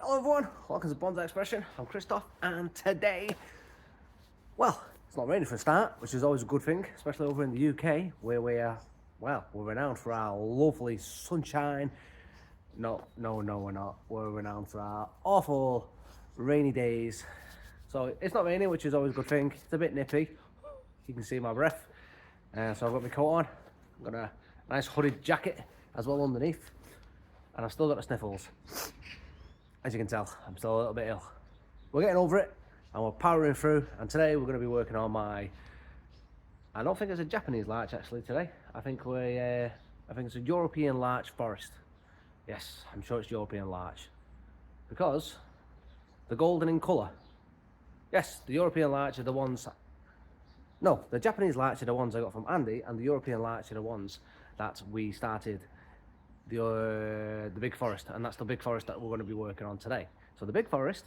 Hello everyone, welcome to Bonsai Expression. I'm Christoph, and today, well, it's not raining for a start, which is always a good thing, especially over in the UK, where we are, well, we're renowned for our lovely sunshine. No, we're not. We're renowned for our awful rainy days. So it's not raining, which is always a good thing. It's a bit nippy. You can see my breath. So I've got my coat on. I've got a nice hooded jacket as well underneath, and I've still got the sniffles. As you can tell, I'm still a little bit ill. We're getting over it and we're powering through, and today we're going to be working on my, I don't think it's a Japanese larch actually today. I think it's a European larch forest. Yes, I'm sure it's European larch because they're golden in colour. Yes, the European larch are the ones, no, the Japanese larch are the ones I got from Andy, and the European larch are the ones that we started the big forest, and that's the big forest that we're going to be working on today. So the big forest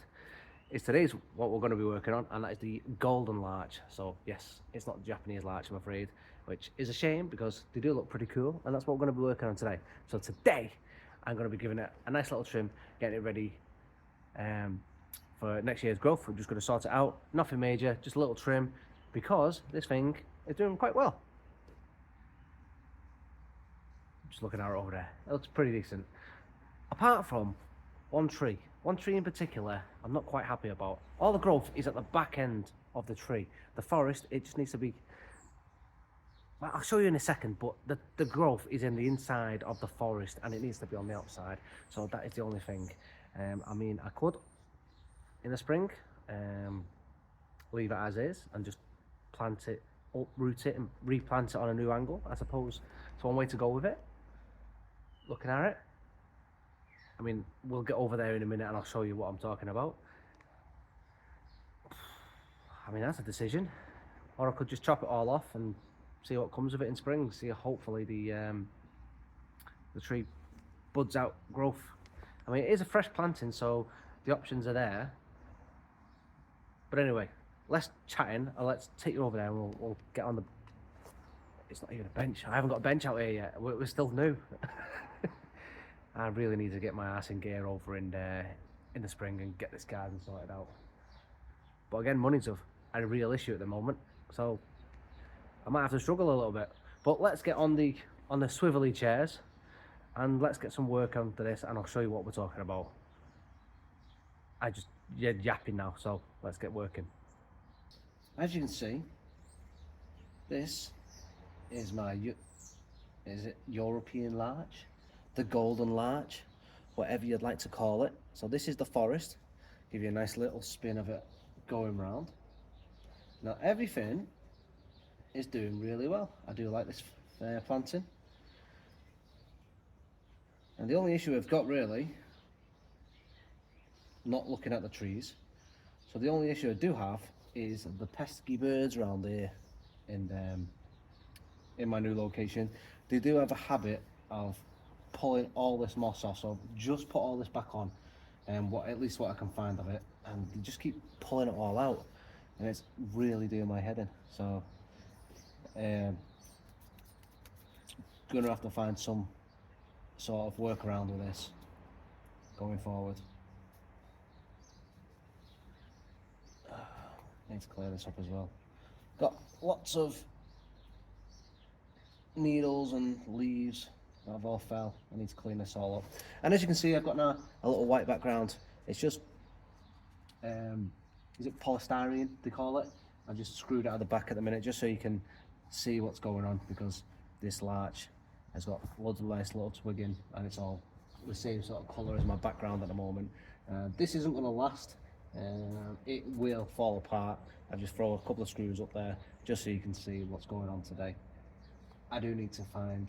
is today's what we're going to be working on, and that is the golden larch. So yes, it's not the Japanese larch, I'm afraid, which is a shame because they do look pretty cool, and that's what we're going to be working on today. So today I'm going to be giving it a nice little trim, getting it ready for next year's growth. We're just going to sort it out, nothing major, just a little trim, because this thing is doing quite well. Just looking at it over there, it looks pretty decent, apart from one tree in particular I'm not quite happy about. All the growth is at the back end of the tree. The forest, it just needs to be, well, I'll show you in a second, but the growth is in the inside of the forest and it needs to be on the outside. So that is the only thing. I mean, I could in the spring leave it as is and just plant it, uproot it and replant it on a new angle. I suppose it's one way to go with it. Looking at it, I mean, we'll get over there in a minute and I'll show you what I'm talking about. I mean, that's a decision. Or I could just chop it all off and see what comes of it in spring. See, hopefully the tree buds out growth. I mean, it is a fresh planting, so the options are there. But anyway, less chatting, and let's take you over there and we'll get on the, it's not even a bench. I haven't got a bench out here yet. We're still new. I really need to get my ass in gear over in the spring and get this garden sorted out. But again, money's a real issue at the moment, so I might have to struggle a little bit. But let's get on the swivelly chairs and let's get some work onto this, and I'll show you what we're talking about. You're yapping now, so let's get working. As you can see, this is my, is it European larch? The golden larch, whatever you'd like to call it. So this is the forest. Give you a nice little spin of it going round. Now everything is doing really well. I do like this planting. And the only issue I've got really, not looking at the trees. So the only issue I do have is the pesky birds around here in my new location. They do have a habit of pulling all this moss off, so just put all this back on, and at least what I can find of it, and they just keep pulling it all out, and it's really doing my head in. So gonna have to find some sort of workaround with this going forward. Need to clear this up as well. Got lots of needles and leaves that have all fell. I need to clean this all up. And as you can see, I've got now a little white background. It's just, is it polystyrene they call it? I've just screwed it out of the back at the minute just so you can see what's going on, because this larch has got loads of nice little twigging and it's all the same sort of colour as my background at the moment. This isn't going to last. It will fall apart. I'll just throw a couple of screws up there just so you can see what's going on today. I do need to find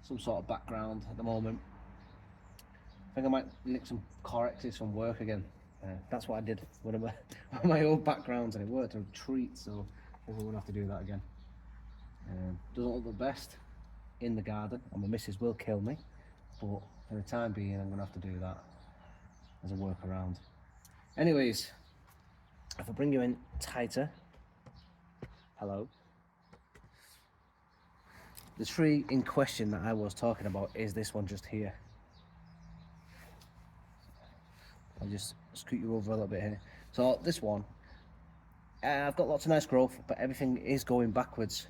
some sort of background at the moment. I think I might nick some Corexes from work again. That's what I did with one of my old backgrounds, and it worked a treat, so I think we're gonna have to do that again. Doesn't look the best in the garden, and my missus will kill me, but for the time being I'm gonna have to do that as a workaround. Anyways, if I bring you in tighter, hello. The tree in question that I was talking about is this one just here. I'll just scoot you over a little bit here. So this one, I've got lots of nice growth, but everything is going backwards.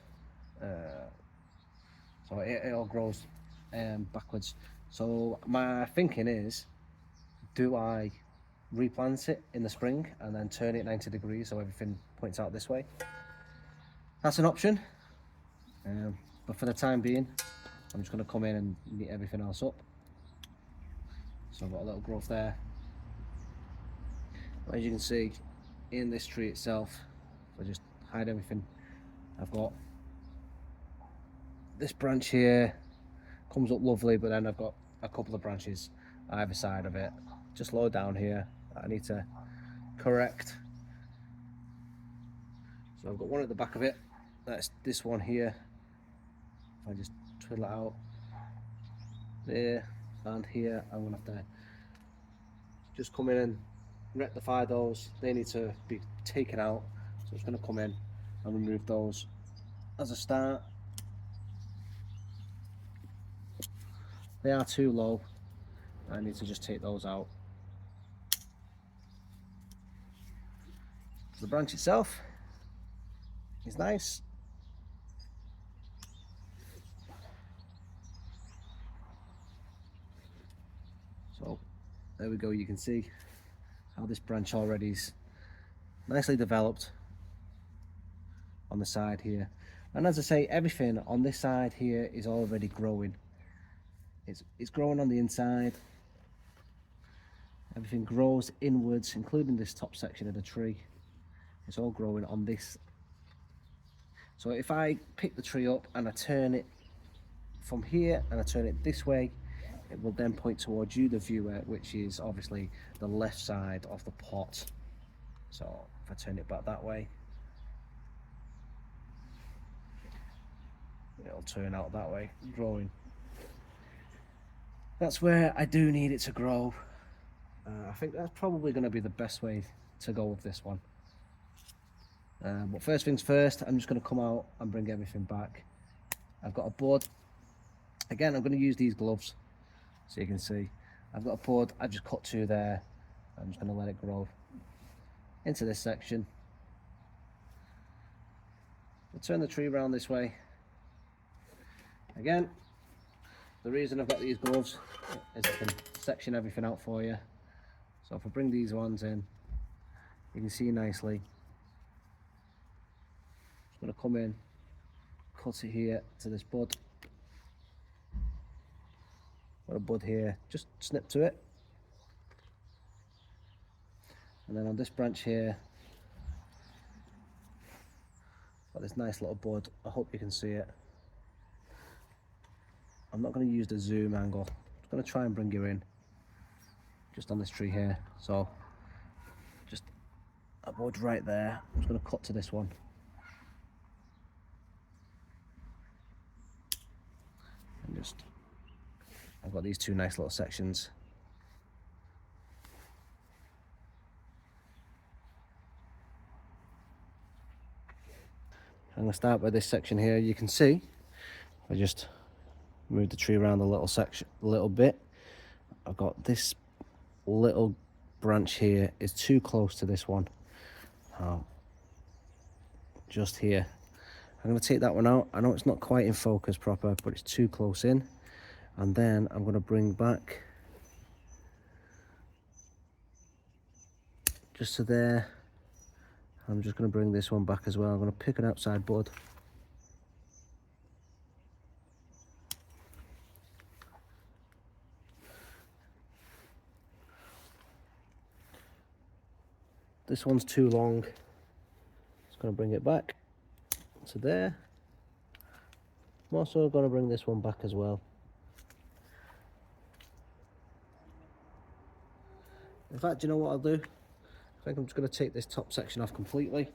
So it all grows backwards. So my thinking is, do I replant it in the spring and then turn it 90 degrees so everything points out this way? That's an option. But for the time being, I'm just going to come in and neat everything else up. So I've got a little growth there. As you can see, in this tree itself, if I just hide everything, I've got this branch here, comes up lovely, but then I've got a couple of branches either side of it, just low down here, that I need to correct. So I've got one at the back of it, that's this one here. If I just twiddle it out, there and here, I'm going to have to just come in and rectify those. They need to be taken out, so I'm just going to come in and remove those as a start. They are too low, I need to just take those out. The branch itself is nice. So there we go, you can see how this branch already is nicely developed on the side here. And as I say, everything on this side here is already growing. It's growing on the inside. Everything grows inwards, including this top section of the tree. It's all growing on this. So if I pick the tree up and I turn it from here and I turn it this way, it will then point towards you, the viewer, which is obviously the left side of the pot. So if I turn it back that way, it'll turn out that way, growing. That's where I do need it to grow. I think that's probably going to be the best way to go with this one. But first things first, I'm just going to come out and bring everything back. I've got a bud. Again, I'm going to use these gloves so you can see. I've got a bud, I've just cut two there. I'm just going to let it grow into this section. I'll turn the tree around this way. Again, the reason I've got these gloves is I can section everything out for you. So if I bring these ones in, you can see nicely. Just going to come in, cut it here to this bud. Got a bud here, just snip to it. And then on this branch here, got this nice little bud. I hope you can see it. I'm not going to use the zoom angle. I'm just going to try and bring you in just on this tree here. So just a bud right there. I'm just going to cut to this one. And just, I've got these two nice little sections. I'm going to start with this section here. You can see, I just move the tree around a little section, a little bit. I've got this little branch here is too close to this one. Just here. I'm going to take that one out. I know it's not quite in focus proper, but it's too close in. And then I'm going to bring back just to there. I'm just going to bring this one back as well. I'm going to pick an outside bud. This one's too long. Just going to bring it back to there. I'm also going to bring this one back as well. In fact, you know what I'll do? I think I'm just going to take this top section off completely.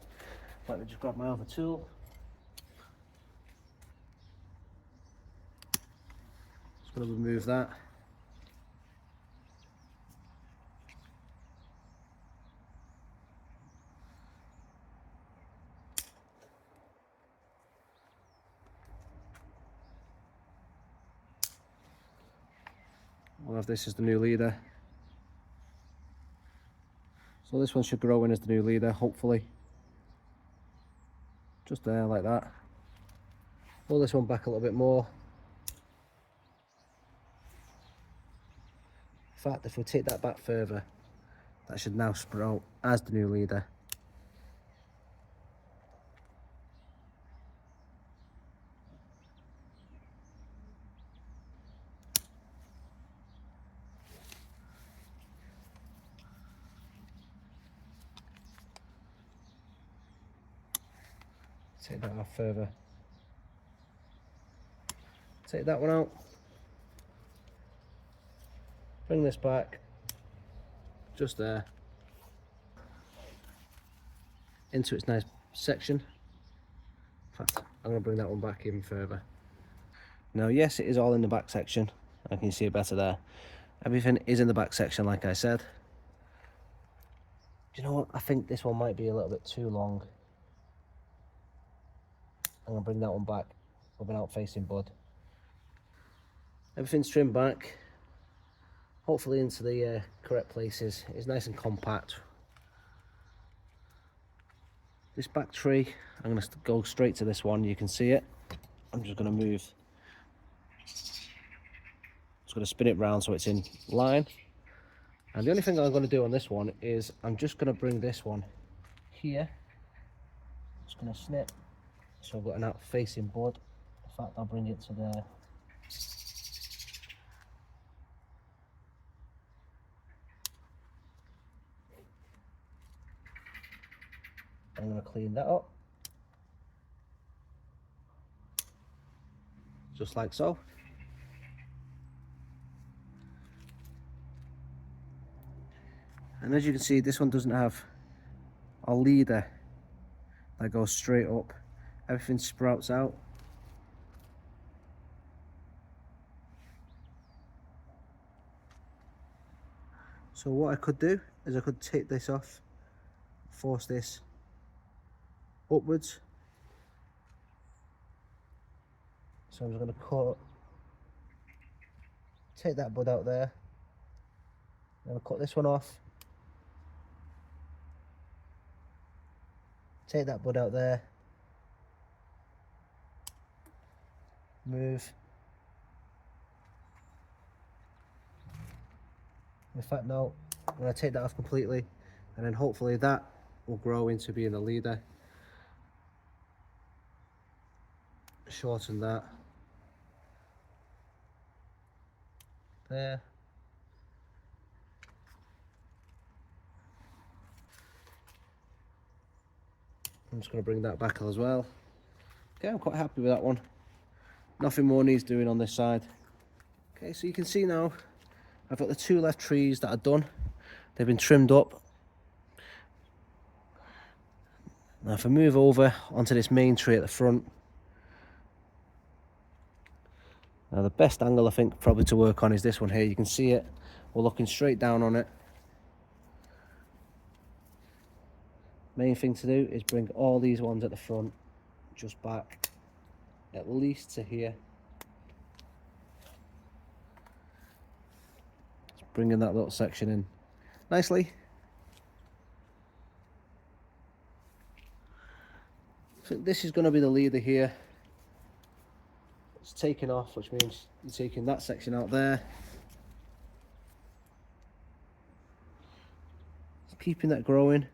Let me just grab my other tool. Just going to remove that. We'll have this as the new leader. So this one should grow in as the new leader, hopefully. Just there, like that. Pull this one back a little bit more. In fact, if we take that back further, that should now sprout as the new leader. Take that off further. Take that one out. Bring this back. Just there. Into its nice section. In fact, I'm going to bring that one back even further. Now, yes, it is all in the back section. I can see it better there. Everything is in the back section, like I said. Do you know what? I think this one might be a little bit too long. I'm going to bring that one back with an out-facing bud. Everything's trimmed back, hopefully into the correct places. It's nice and compact. This back tree, I'm going to go straight to this one. You can see it. I'm just going to move. Just going to spin it round so it's in line. And the only thing I'm going to do on this one is I'm just going to bring this one here. Just going to snip. So I've got an out-facing bud. In fact, I'll bring it to there. I'm going to clean that up. Just like so. And as you can see, this one doesn't have a leader that goes straight up. Everything sprouts out. So what I could do is I could take this off, force this upwards. So I'm just going to cut, take that bud out there. I'm going to cut this one off. Take that bud out there. Move. In fact, no, I'm going to take that off completely, and then hopefully that will grow into being a leader. Shorten that. There. I'm just going to bring that back as well. Okay, I'm quite happy with that one. Nothing more needs doing on this side. Okay, so you can see now I've got the two left trees that are done. They've been trimmed up. Now if I move over onto this main tree at the front. Now the best angle I think probably to work on is this one here. You can see it. We're looking straight down on it. Main thing to do is bring all these ones at the front just back at least to here. Just bringing that little section in nicely. So this is going to be the leader here. It's taken off, which means you're taking that section out there. Keeping that growing.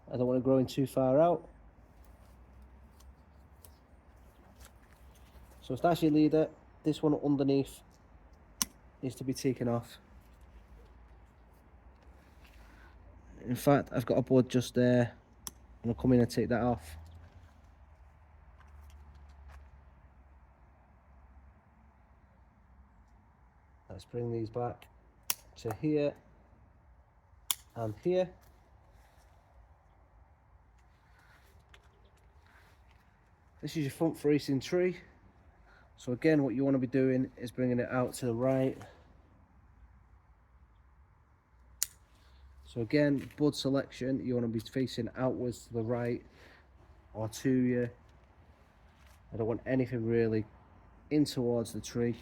I don't want it growing too far out. So it's that's your leader. This one underneath needs to be taken off. In fact, I've got a bud just there. I'm going to come in and take that off. Let's bring these back to here and here. This is your front facing tree. So again, what you want to be doing is bringing it out to the right. So again, bud selection, you want to be facing outwards to the right or to you. I don't want anything really in towards the tree.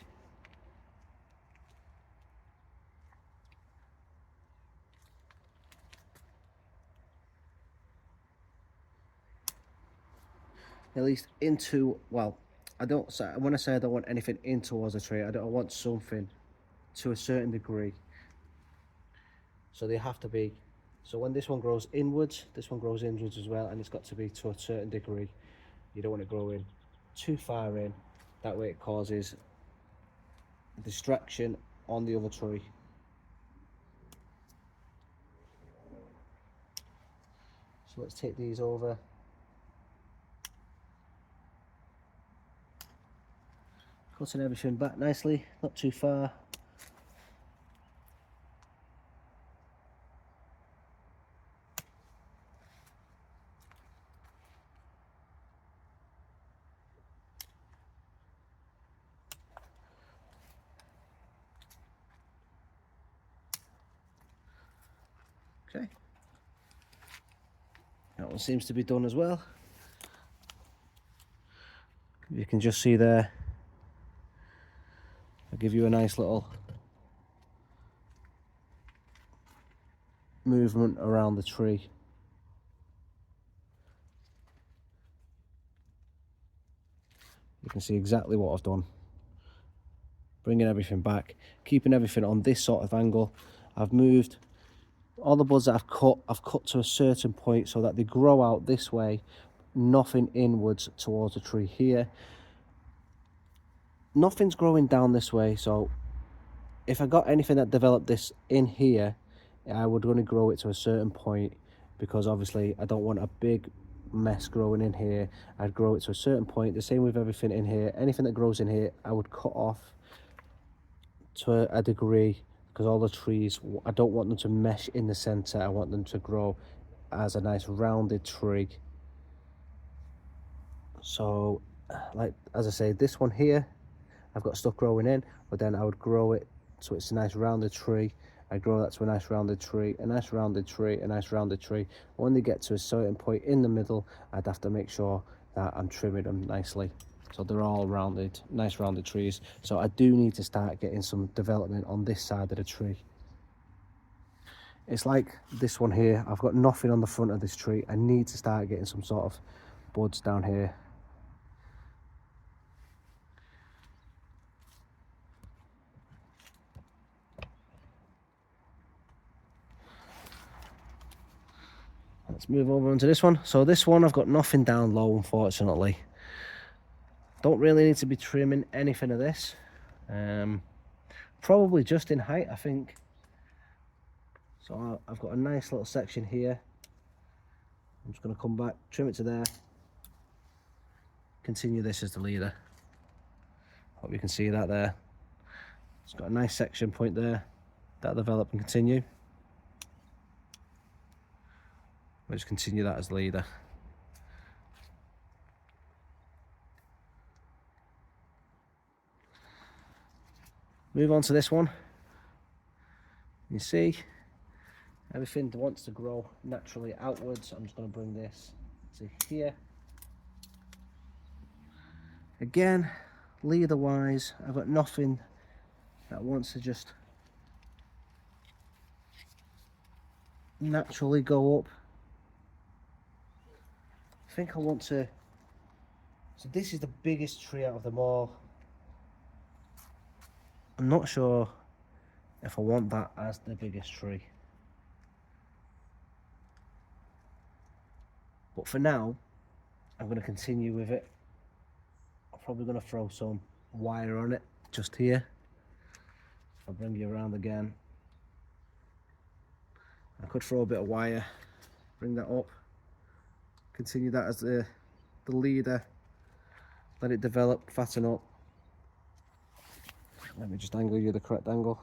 at least into, well, I don't, when I say I don't want anything in towards the tree, I want something to a certain degree. So they have to be, so when this one grows inwards, this one grows inwards as well, and it's got to be to a certain degree. You don't want it growing too far in, that way it causes distraction on the other tree. So let's take these over. Cutting everything back nicely, not too far. Okay. That one seems to be done as well. You can just see there, I'll give you a nice little movement around the tree. You can see exactly what I've done. Bringing everything back, keeping everything on this sort of angle. I've moved all the buds that I've cut to a certain point so that they grow out this way, nothing inwards towards the tree here. Nothing's growing down this way, so if I got anything that developed this in here, I would only grow it to a certain point, because obviously I don't want a big mess growing in here. I'd grow it to a certain point. The same with everything in here. Anything that grows in here, I would cut off to a degree, because all the trees, I don't want them to mesh in the center. I want them to grow as a nice rounded tree. So, like, as I say, this one here, I've got stuff growing in, but then I would grow it so it's a nice rounded tree. I grow that to a nice rounded tree, a nice rounded tree, a nice rounded tree. When they get to a certain point in the middle, I'd have to make sure that I'm trimming them nicely, so they're all rounded, nice rounded trees. So I do need to start getting some development on this side of the tree. It's like this one here, I've got nothing on the front of this tree. I need to start getting some sort of buds down here. Let's move over onto this one. So this one, I've got nothing down low, unfortunately. Don't really need to be trimming anything of this. Probably just in height, I think. So I've got a nice little section here. I'm just going to come back, trim it to there. Continue this as the leader. Hope you can see that there. It's got a nice section point there. That'll develop and continue. We'll just continue that as the leader. Move on to this one. You see, everything wants to grow naturally outwards. I'm just going to bring this to here. Again, leader wise, I've got nothing that wants to just naturally go up. I think I want to, so this is the biggest tree out of them all. I'm not sure if I want that as the biggest tree. But for now, I'm going to continue with it. I'm probably going to throw some wire on it just here. I'll bring you around again. I could throw a bit of wire, bring that up, continue that as the leader, let it develop, fatten up. Let me just angle you the correct angle.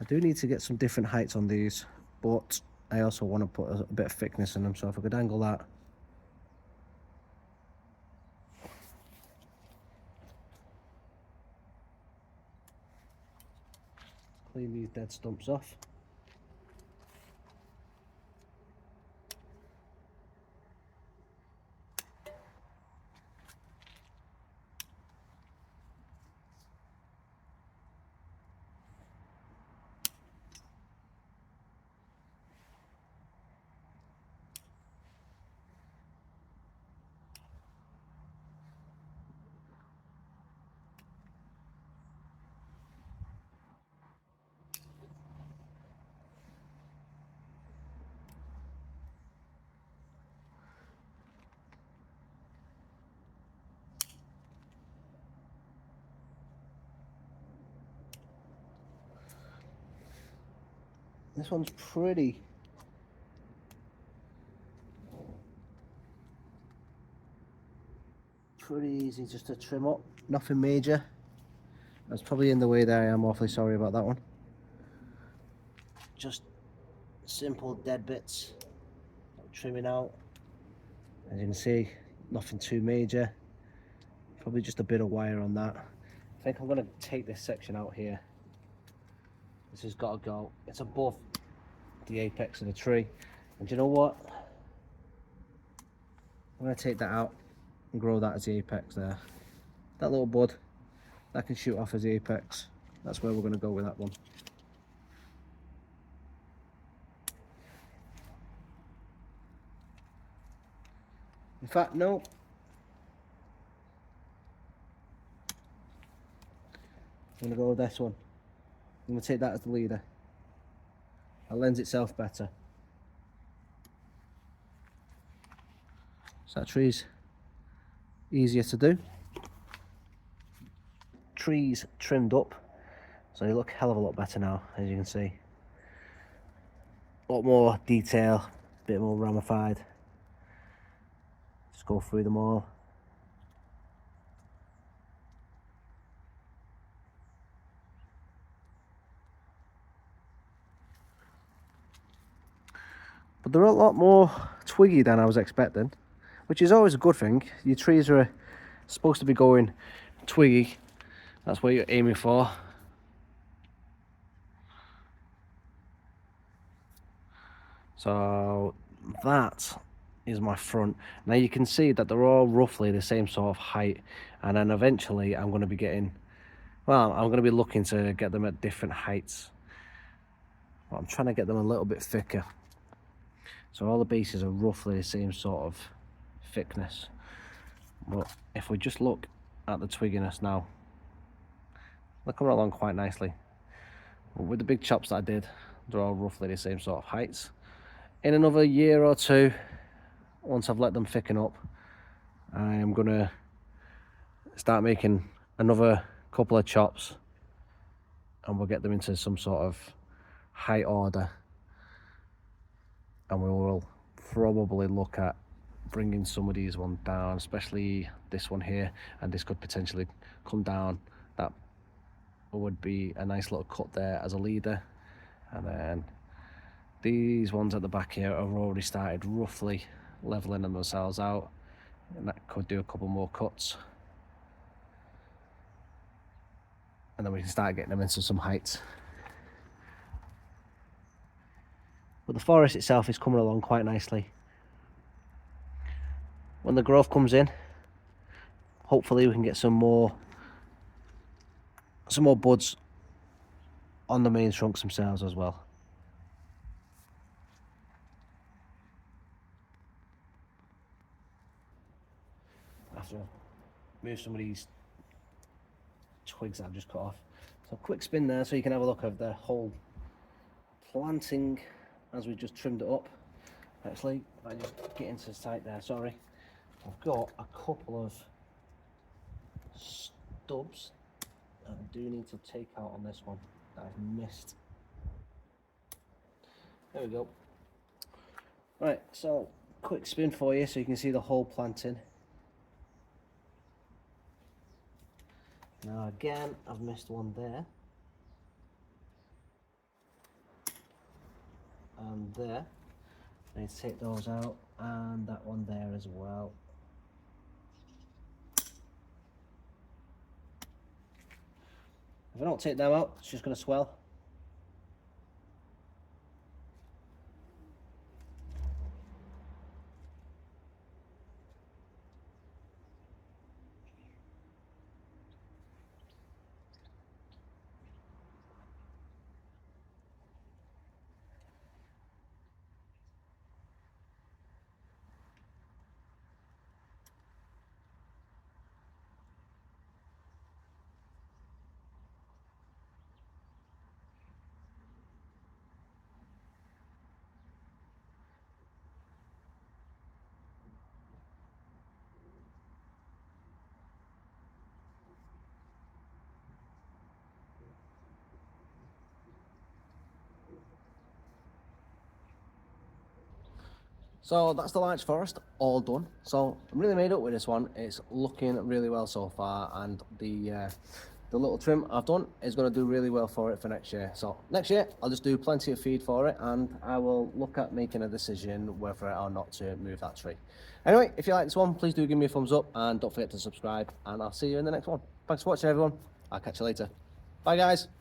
I do need to get some different heights on these, but I also want to put a bit of thickness in them, so if I could angle that. Clean these dead stumps off. This one's pretty easy just to trim up, nothing major. That's probably in the way there. I'm awfully sorry about that one. Just simple dead bits, trimming out. As you can see, nothing too major. Probably just a bit of wire on that. I think I'm going to take this section out here. This has got to go. It's above the apex of the tree. And do you know what? I'm going to take that out and grow that as the apex there. That little bud, that can shoot off as the apex. That's where we're going to go with that one. In fact, no. I'm going to go with this one. I'm going to take that as the leader. It lends itself better. So that tree's easier to do. Trees trimmed up, so they look a hell of a lot better now, as you can see. A lot more detail, a bit more ramified. Just go through them all. But they're a lot more twiggy than I was expecting, which is always a good thing. Your trees are supposed to be going twiggy. That's what you're aiming for. So that is my front. Now you can see that they're all roughly the same sort of height, and then eventually I'm going to be getting, well, I'm going to be looking to get them at different heights. But I'm trying to get them a little bit thicker. So all the bases are roughly the same sort of thickness. But if we just look at the twigginess now, they're coming along quite nicely. But with the big chops that I did, they're all roughly the same sort of heights. In another year or two, once I've let them thicken up, I am going to start making another couple of chops, and we'll get them into some sort of height order, and we will probably look at bringing some of these ones down, especially this one here, and this could potentially come down. That would be a nice little cut there as a leader. And then these ones at the back here have already started roughly leveling themselves out, and that could do a couple more cuts, and then we can start getting them into some heights. But the forest itself is coming along quite nicely. When the growth comes in, hopefully we can get some more buds on the main trunks themselves as well. After I move some of these twigs that I've just cut off. So quick spin there so you can have a look at the whole planting as we just trimmed it up. Actually, I just get into the site there, sorry. I've got a couple of stubs that I do need to take out on this one that I've missed. There we go. Right, so quick spin for you so you can see the whole planting. Now again, I've missed one there. And there. I need to take those out, and that one there as well. If I don't take them out, it's just going to swell. So that's the larch forest all done. So I'm really made up with this one. It's looking really well so far, and the little trim I've done is going to do really well for it for next year. So next year I'll just do plenty of feed for it, and I will look at making a decision whether or not to move that tree. Anyway, if you like this one, please do give me a thumbs up, and don't forget to subscribe, and I'll see you in the next one. Thanks for watching, everyone. I'll catch you later. Bye guys.